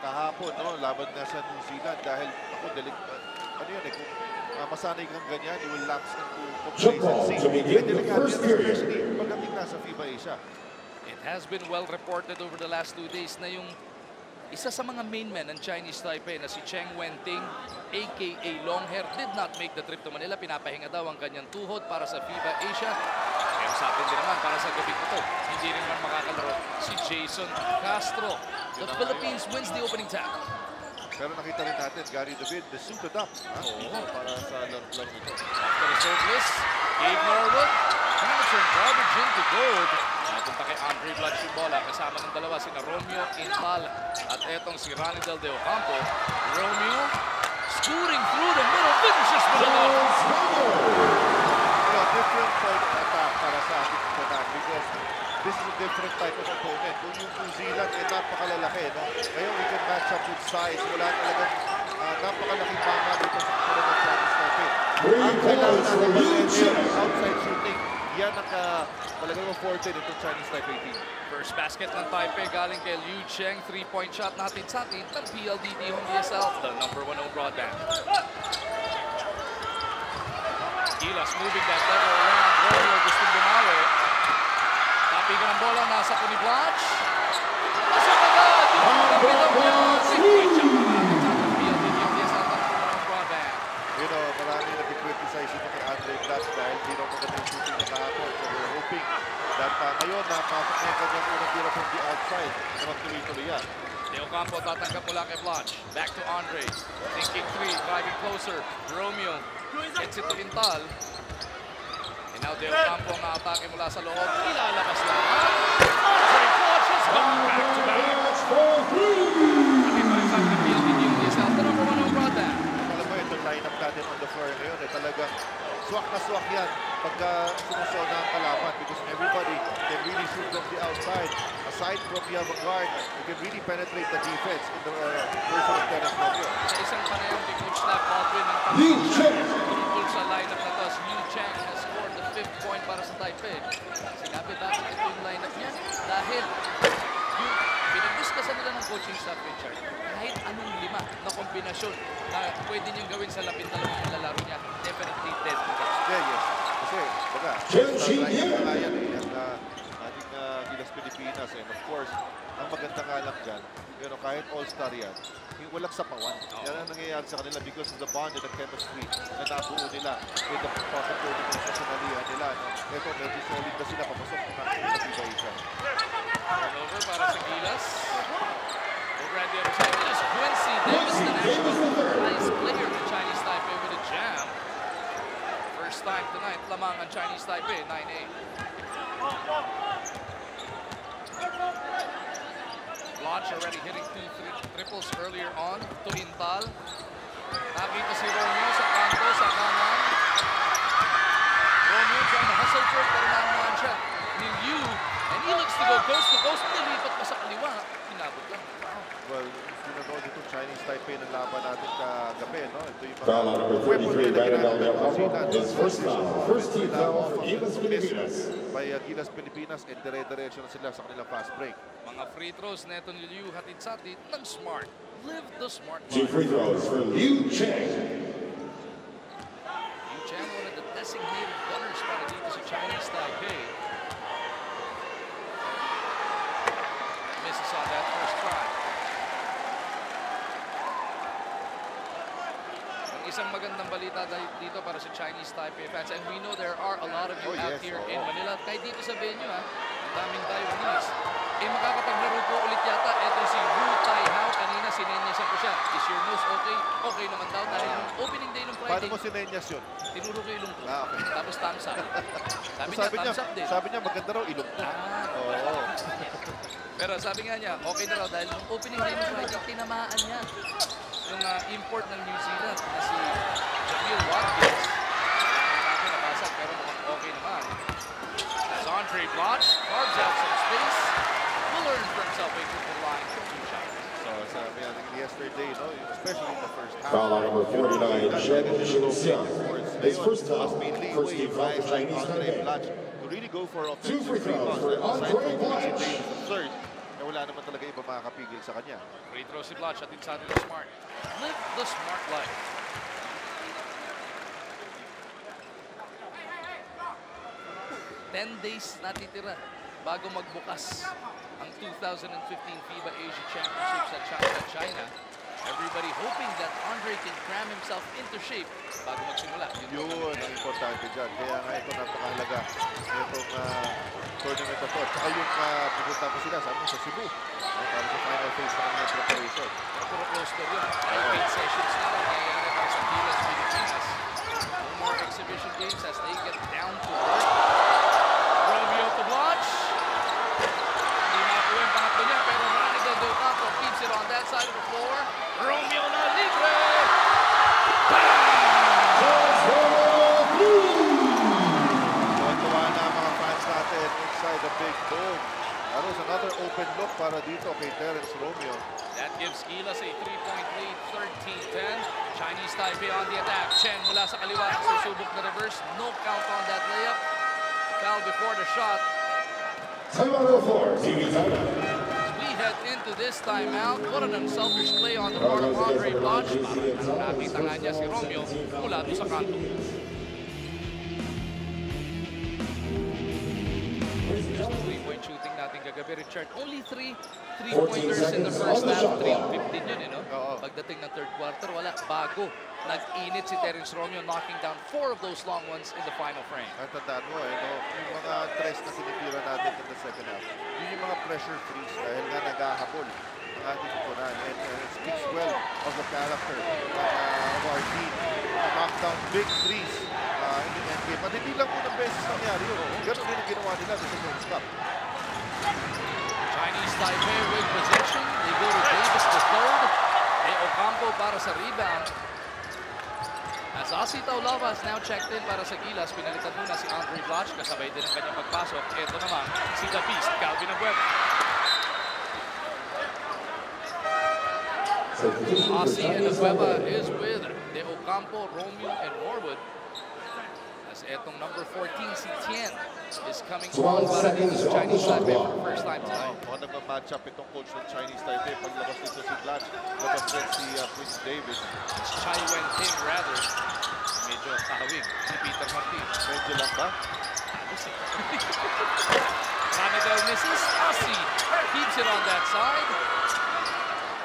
kahapon, no, laban nga sa New Zealand dahil ako, ano yun eh, kung masanay kang ganyan, you will lapse into complacency. Delikado yan, especially pagdating na sa FIBA Asia. It has been well reported over the last 2 days na yung isa sa mga main men ng Chinese Taipei na si Cheng Wenting, aka Longhair, did not make the trip to Manila. Pinapahinga daw ang kanyang tuhod para sa FIBA Asia. Pero sa atin din naman, para sa gabi ito, hindi rin man makakalaro si Jason Castro. The Philippines wins the opening tackle. Pero nakita rin natin, Gary David, the suited up para sa laro nito. After the service, Gabe Norwood, Hamilton garbage into gold. Napunta kay Andre Blanch yung bola. Kasama ng dalawa sina Romeo Intal at etong si Ranidel De Ocampo. Romeo scooting through the middle, finishes with a different point of attack para sa ating attack because this is a different type of opponent. Kung yung New Zealand ay napakalalaki, no? Ngayon we can match up with size. Wala talagang napakalaking banga dito sa kapalan ng Chinese Taipei. Ang kailangan natin yung outside shooting. Yan ang talagang forte nito Chinese Taipei team. First basket ng Taipei galing kay Liu Cheng. 3-point shot natin sa atin ng PLDT Home DSL, the #1 broadband. Gilas moving that level around. Romeo gustong bumawi. Tapigan ang bola, nasa ko ni Blanch. Pasok agad! Yung kapitang niya. 3-point shot natin sa ating PLDT Home DSL, the #1 broadband. You know, marami nag-criticize ito kay Andre Blanch dahil di raw maganda yung shooting na kahapon. So we're hoping that ngayon napasok na yung kanyang unang tira from the outside. Naman tuloy-tuloy yan. De Ocampo tatanggap mula kay Blanch. Back to Andre. Thinking 3, driving closer. Romeo gets it to Intal. And now De Ocampo ang atake mula sa loob. Ilalabas lang. Andre Blanch has gone back to back. Ating pa rin sa ating PLDT yung DSL, the #1 broadband. Alam mo, ito lineup natin on the floor ngayon. Talagang swak na swak yan pagka sumusona ang kalaban because everybody can really shoot from the outside. Aside from the avant-garde, you can really penetrate the defense in the person of Terence Romeo. Sa isang panayam ni Coach Snap Baldwin ng Taipei tungkol sa lineup na to, Liu Cheng has scored the 5th point para sa Taipei. Sinabi bakit ito yung lineup niya? Dahil yung pinag-discussan nila ng coaching staff, Richard, kahit anong 5 na kombinasyon na pwede niyang gawin sa 12 na lalaro niya, definitely dead. Yeah, yes. Kasi, baga, lineup na yan eh. Ating Gilas Pilipinas. And of course, ang maganda nga lang dyan, pero kahit all-star yan, walang sapawan. Yan ang nangyayari sa kanila because of the bond and the chemistry na nabuo nila with the possibility ng sasanalihan nila. Ito, medyo solid na sila papasok na sa FIBA Asia. Turnover para sa Gilas. Already up to Gilas. Quincy Davis, the national highest player for Chinese Taipei with a jam. First time tonight, lamang ang Chinese Taipei, 9-8. Blanch already hitting 2 triples earlier on to Intal. Nakita si Romeo sa kanto, sa kanan. Romeo trying to hustle for it, pero naman siya ni Liu. And he looks to go coast to coast. Nilipat pa sa kaliwa. Hinabot lang. Well, sinunod itong Chinese Taipei ng laban natin kagabi, no? Ito yung mga foul on number 33, Ranidel De Ocampo. His first foul. First team foul for Gilas Pilipinas. By Gilas Pilipinas, and dire-diretso na sila sa kanilang fast break. Mga free throws neto ni Liu hatid sa atin ng smart. Live the smart life. 2 free throws for Liu Cheng. Liu Cheng, one of the designated gunners para dito sa Chinese Taipei. Misses on that first try. Isang magandang balita dito para sa Chinese Taipei fans, and we know there are a lot of you out here in Manila. Kahit dito sa venue, ang daming Taiwanese. Makakapaglaro po ulit yata. Ito si Wu Tai Hao. Kanina sinenyasan ko siya. Is your nose okay? Okay naman daw dahil yung opening day ng Friday. Paano mo sinenyas yun? Tinuro ko ilong ko. Okay. Tapos thumbs up. Sabi niya, thumbs up din. Sabi niya, maganda raw ilong ko. Oo. Pero sabi nga niya, okay na raw dahil yung opening day ng Friday, tinamaan niya. Yung import ng New Zealand na si Jamil Watkins. Natin nabasag pero mukhang okay naman. As Andre Blanch carves out some space, will learn for himself a triple line from 2 shots. So sabi natin yesterday, no, especially in the first half. Foul on number 49, Shen Xinxiang. His first foul. First team foul for Chinese Taipei. To really go for 2 offensive free throws rebounds. for Andre Aside from Blanch. the third, wala naman talaga iba makakapigil sa kanya. Free throw si Blatch at inside of the Smart. Live the smart life. Ten days natitira bago magbukas ang 2015 FIBA Asia Championships at China. Everybody hoping that Andre can cram himself into shape bago magsimula. Yun ang importante dyan. Kaya nga ito napakahalaga itong tournament na to. Tsaka yung pupunta po sila sa Cebu. Para sa final phase ng mga preparation. Puro roster yun. 8 sessions na lang nangyayari para sa Gilas Pilipinas. No more exhibition games as they get down to work. Romeo to Blatch. Hindi makakuha yung pangatlo niya pero Ranigel De Ocampo keeps it on that side of the floor. Romeo na libre! Tuwa na mga fans natin inside the big dome. That was another open look para dito kay Terence Romeo. That gives Gilas a 3-point lead, 13-10. Chinese Taipei on the attack. Chen mula sa kaliwa, susubok na reverse. No count on that layup. Foul before the shot. Timeout on the floor. TV timeout. We head into this timeout. What an unselfish play on the part of Andre Blatch. Nakita nga niya si Romeo mula doon sa kanto. Three-point shooting natin kagabi, Richard. Only 3 3-pointers in the first half. 3-15 yun, no? Pagdating ng third quarter, wala. Bago. Nag-init si Terence Romeo, knocking down 4 of those long ones in the final frame. At tandaan mo, yung mga tres na sinitira natin in the second half, yun yung mga pressure threes dahil nga naghahabol ang ating kupunan. And it speaks well of the character of our team. Knock down big threes in the end game. At hindi lang unang beses nangyari yun. Ganun din ang ginawa nila sa Men's Cup. Chinese Taipei with possession. They go to Davis the third. De Ocampo para sa rebound. As Asi Taulava has now checked in para sa Gilas, pinalitan muna si Andre Blatch, kasabay din ang kanyang pagpasok. Ito naman, si The Beast, Calvin Abueva. Asi and Abueva is with De Ocampo, Romeo, and Norwood. As etong number 14, si Tien, is coming on para dito sa Chinese Taipei for the first time tonight. Nagma-match up itong coach ng Chinese Taipei. Paglabas dito si Blatch, labas din si Chris Davis. Chai Wen-ting rather. Medyo kahawig si Peter Martin. Medyo lang ba? Ranigel misses. Asi keeps it on that side.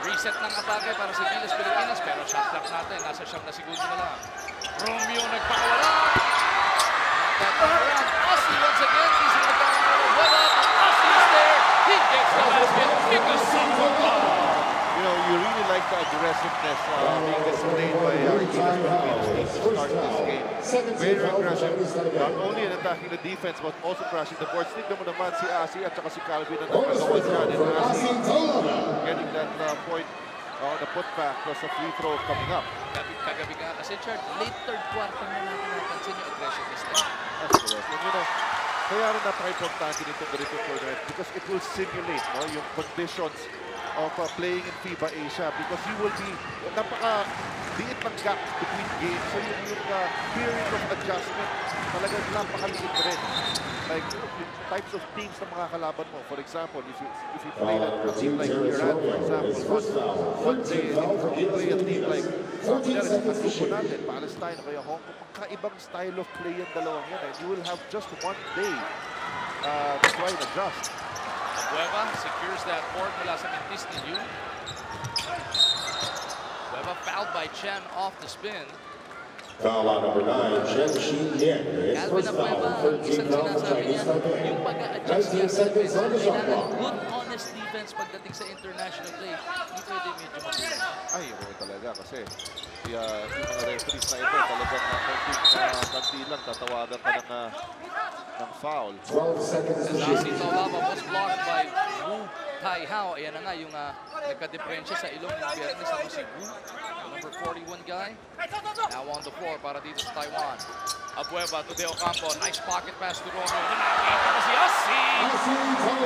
Reset ng atake para sa Gilas Pilipinas pero shot clock natin. Nasa siyam na segundo na lang. Romeo nagpakawala. Asi once again. Easy na down to Abueva. Asi is there. He gets the basket. Because someone you know, you really like the aggressiveness being displayed by our Gilas Pilipinas team to start this game. Very aggressive, not only in attacking the defense but also crashing the boards. Tignan mo naman si Asi at saka si Calvin na nagkagawa dyan. And Asi getting that point on the putback plus a free throw coming up. Kagabi nga kasi, Chard, late third quarter na natin napansin yung aggressiveness na. That's correct. And you know, kaya rin napaka-importante nitong ganito tournament because it will simulate yung conditions of playing in FIBA Asia because you will be napaka-liit ng gap between games. So yung period of adjustment talagang napakaliit rin. Like types of teams na mga kalaban mo. For example, if you play a team like Iran, for example, one day, if you play a team like Kansas natin, Palestine, o kaya Hong Kong, magkaibang style of play yung dalawang yan. And you will have just one day to try and adjust. Abueva secures that board mula sa Mentis ni Liu. Abueva fouled by Chen off the spin. Foul on number 9, Chen Xin-Yen. His first foul, 13 foul for Chinese Taipei. 19 seconds on the shot clock. Good, honest defense pagdating sa international play. Hindi pwede medyo matindi. Ay, oo talaga kasi yung mga referees na ito talagang kanti lang tatawagan ka ng foul. 12 seconds to shoot. Si Taulava was blocked by Wu Tai Hao. Ayan na nga yung nagka-diferensya sa ilong ng Biyernes ako si Wu, number 41 guy. Now on the floor para dito sa Taiwan. Abueva to De Ocampo. Nice pocket pass to Romeo. Nakakita na si Asi.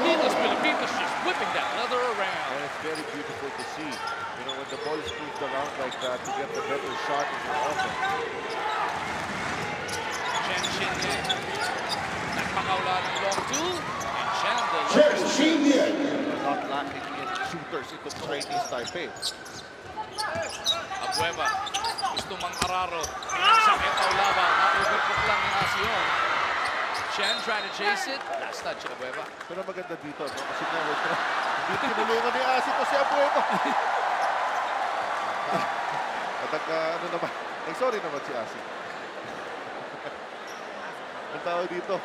Gilas Pilipinas just whipping that leather around. And it's very beautiful to see. You know, when the ball is moved around like that, to get the better shot in your offense. Chen Xin-Yen. Nagpakawala ng long two. And Chen, the Chen Xin-Yen. lacking in shooters ito Chinese Taipei. Abueva, gusto mang Araro. Sakit ang laban, na-overcook lang yung Asion. Chen trying to chase it. Last touch, Abueva. Pero maganda dito, no? Kasi nga, hindi tinulungan ni Asi ko si Abueva. At ano naman, sorry naman si Asi. Ang tao dito.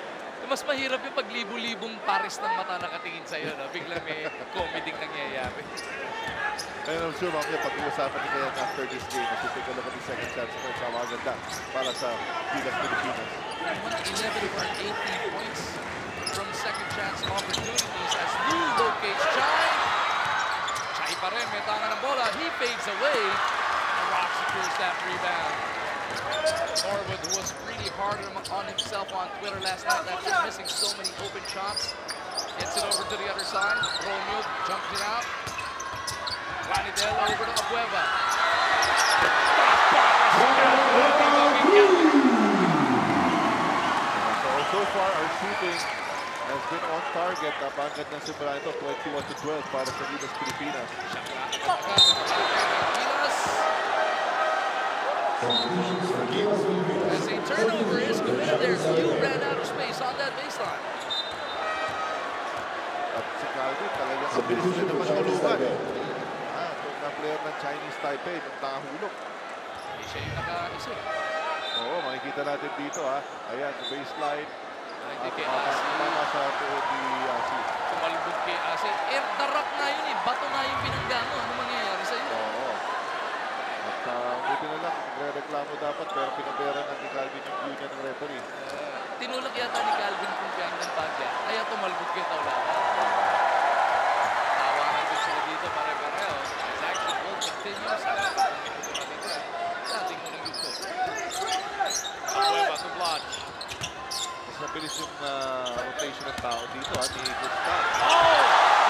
Mas mahirap yung paglibo-libong pares ng mata nakatingin sa'yo, no? Biglang may comedy nangyayari. Ayun, I'm sure mamaya pag-uusapan ni Kayan after this game. Kasi take a look at the second chance for sa mga ganda para sa Gilas Pilipinas. 11 for 18 points from second chance opportunities as Lu locates Chai. Chai pa rin, may tanga ng bola. He fades away. The Rock secures that rebound. Norwood, who was really hard on himself on Twitter last night after missing so many open shots, gets it over to the other side. Romeo jumps it out. Juanidel over to Abueva. So far, our shooting has been on target. Napangkat ng simula ito, 21-12 para sa Gilas Pilipinas. As a turnover is committed there, Yu ran out of space on that baseline. At si Calvin talagang mabilis na naman tulungan. Itong na player ng Chinese Taipei, nung nakahulog. Siya yung naka-isa. Oo, makikita natin dito ha. Ayan, the baseline. Hindi kay Asi. Tama sa tuod ni Asi. Tumalbog kay Asi. Darap na yun eh. Bato na yung binangga mo. Ano mangyayari sa'yo? Oo. At buti na lang, nagre-reklamo dapat pero pinabayaran ng ni Calvin yung view niya ng referee. Tinulak yata ni Calvin kung kaya ng bagya. Kaya tumalbog kay Taulaga. Tawanan din sila dito pare-pareho. As action will continue. Dating mo ng gusto. Abueva to Blanche. Mas mabilis yung rotation ng tao dito ha, ni Gustav. Oh!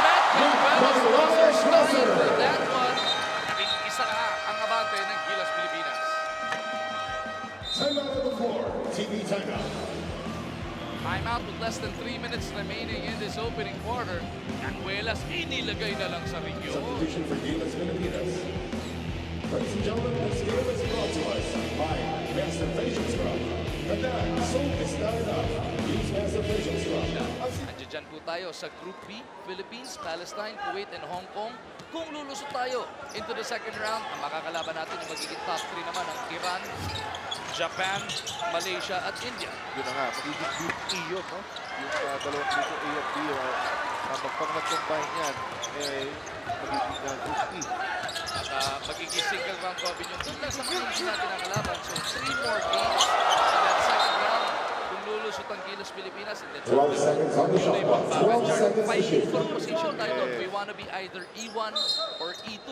Matthew Ramos for that one. Naging isa na ang abante ng Gilas Pilipinas. Time out on the floor. TV timeout. Timeout with less than 3 minutes remaining in this opening quarter. Canuelas inilagay na lang sa rinyo. Substitution for Gilas Pilipinas. Ladies and gentlemen, this game is brought to us by Master Facial Scrub. And that, so is not enough. Use Master Facial Scrub. Andiyan po tayo sa Group B, Philippines, Palestine, Kuwait, and Hong Kong. Kung lulusot tayo into the second round, ang makakalaban natin yung magiging top 3 naman ang Iran, Japan, Malaysia, at India. Yun na nga, magiging Group E yun, no? Yung dalawang dito, A at B, pag nag-combine yan, magiging Group E. At magiging single round robin yung doon lang sa mga hindi natin nakalaban. So 3 more games in that second round. Kung lulusot ang Gilas Pilipinas, and then 12 seconds on the shot clock. 12 seconds to fighting shoot. for position tayo doon. We want to be either E1 or E2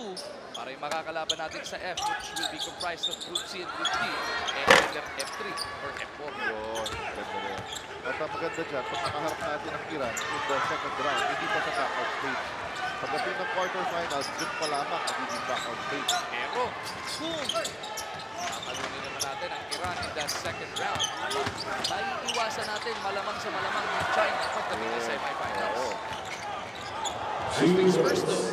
para yung makakalaban natin sa F, which will be comprised of Group C and Group D, and either F3 or F4. Yun, ganda rin. At ang maganda dyan, pag nakaharap natin ang Iran in the second round, hindi pa sa knockout stage. Pagdating ng quarterfinals, dun pa lamang magiging knockout stage. Pero kung makalunin naman natin ang Iran in that second round, maiiwasan natin malamang sa malamang yung China pagdating sa semifinals. First things first though,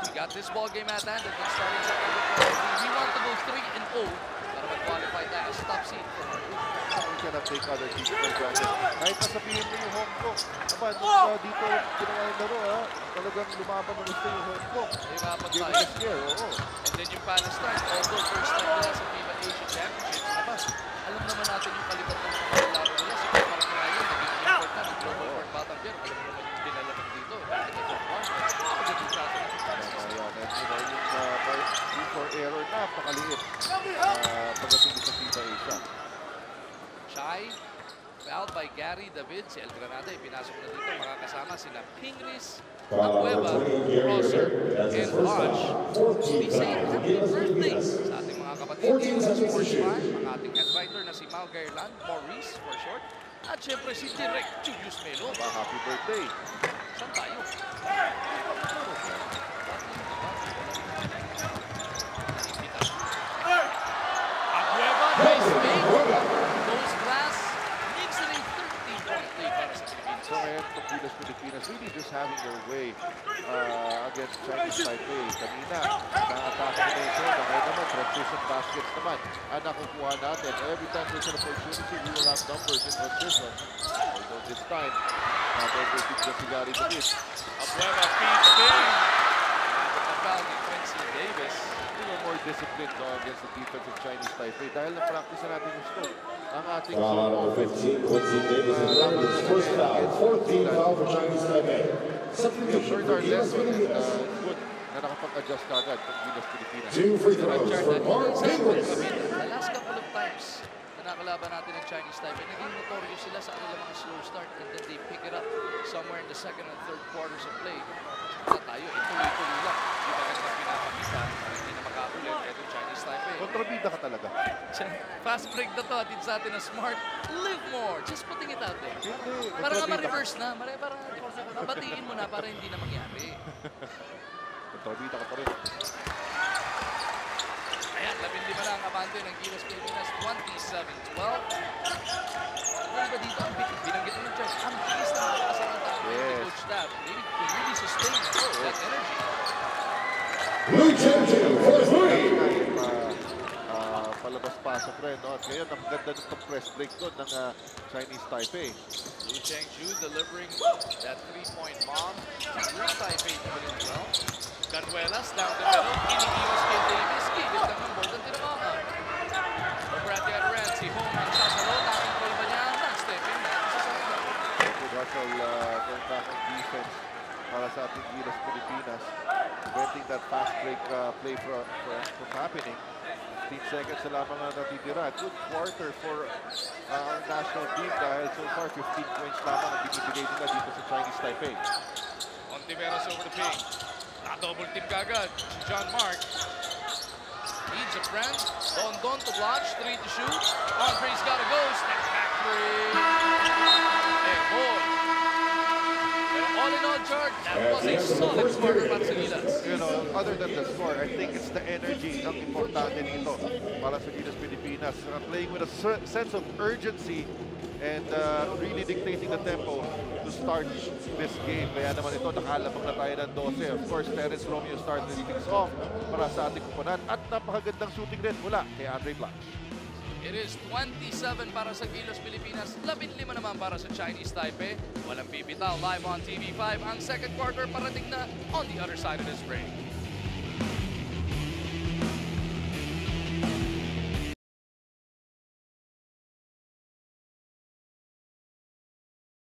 we got this ball game at hand and then starting September 23. We want to go 3-0 para mag-qualify tayo sa top seed for our group. We cannot take other teams for granted. Kahit nasabihin mo yung Hong Kong, aba, dito ginawa yung laro ha, talagang lumaban ng gusto yung Hong Kong. Hirapan Game tayo. this year, oo. And then yung Palestine, although first time nila sa FIBA Asia Championships, aba, alam naman natin yung kalibat ng mga laro nila. Si Mark Ryan, naging import na ng Global Court Battlefield. Alam mo naman yung dinalaman dito. Bakit ito? Magandang sa atin ang Palestine. Ayan, and you know, yung for error, napakaliit pagdating sa FIBA Asia. Chai, fouled by Gary David. Si El Granada, ipinasok na dito. Makakasama sina Pingris, Abueva, Rosser, and Hodge. We say happy birthday sa ating mga kapatid dito sa Sports Prime. Ang ating advisor na si Mal Gairlan, Maurice for short. At syempre si Direk Julius Melo. Happy birthday. Saan tayo? Abueva, nice fake. Goes glass. Makes it a 13-point lead para sa Pilipinas. So ngayon, of Gilas Pilipinas really just having their way against Chinese Taipei. Kanina, na-atake na yung third. Ngayon naman, transition baskets naman ang nakukuha natin. Every time there's an opportunity, we will have numbers in transition. Although this time, double-big na si Gary David. Abueva feeds Ting. The foul ni Quincy Davis. More disciplined against the defense of Chinese Taipei dahil na-practice na natin gusto ang ating Foul zone number offense. 15, Quincy Davis is his first foul. 14th foul for Chinese Taipei. Substitution Learned for our Gilas lesson and Pilipinas. good na nakapag-adjust kagad ng Gilas Pilipinas. 2 free throws for Mark Inglis. The last couple of times na nakalaban natin ng Chinese Taipei, naging notorious sila sa kanilang mga slow start and then they pick it up somewhere in the second and third quarters of play. Na tayo, ituloy-tuloy lang. Hindi na ganun ang pinapakita. Hindi na makaulit. Ito Chinese Taipei. Kontrabida ka talaga. Fast break na to. Atid sa atin na Smart. Live more. Just putting it out there. Hindi, Para nga kontrabida ka. ma-reverse na. Parang batiin mo na para hindi na mangyari. Kontrabida ka pa rin. Ayan, 15 lang ang abante ng Gilas Pilipinas. 27-12. Ano ba dito? Ang binanggit mo ng Charles. Ang bilis na makakasar ng tao ni Coach Tab. Maybe to really sustain that energy. Blue Chengdu for three. Palabas-pasok rin. No? At ngayon, ang ganda nitong press break doon ng Chinese Taipei. Lu Chengju delivering that three-point bomb. Green Taipei doing it well. Canuelas down the middle. Iniiwas kay Davis. Gilid lang ng board ang tinamaan. Over at the other end, si Hong ang sasalot. Aking kolba niya. Non-stepping na. Good hustle going back on defense para sa ating Gilas Pilipinas. Preventing that fast break play from happening. 15 seconds na lamang na natitira. Good quarter for our national team dahil so far 15 points lamang ang binibigay nila dito sa Chinese Taipei. Ontiveros over the ping. Na-double tip kagad. Si John Mark. Needs a friend. Don to block. 3 to shoot. Andre's gotta go. Step back 3. And boy. Pero all in all, George, that was a solid quarter para sa Gilas. You know, other than the score, I think it's the energy ang importante dito para sa Gilas Pilipinas. Playing with a sense of urgency and really dictating the tempo to start this game. Kaya naman ito, nakalabang na tayo ng 12. Of course, Terence Romeo started things off para sa ating kupunan at napakagandang shooting rin mula kay Andre Blanche. It is 27 para sa Gilas Pilipinas, 15 naman para sa Chinese Taipei. Walang bibitaw live on TV5. Ang second quarter parating na on the other side of this break.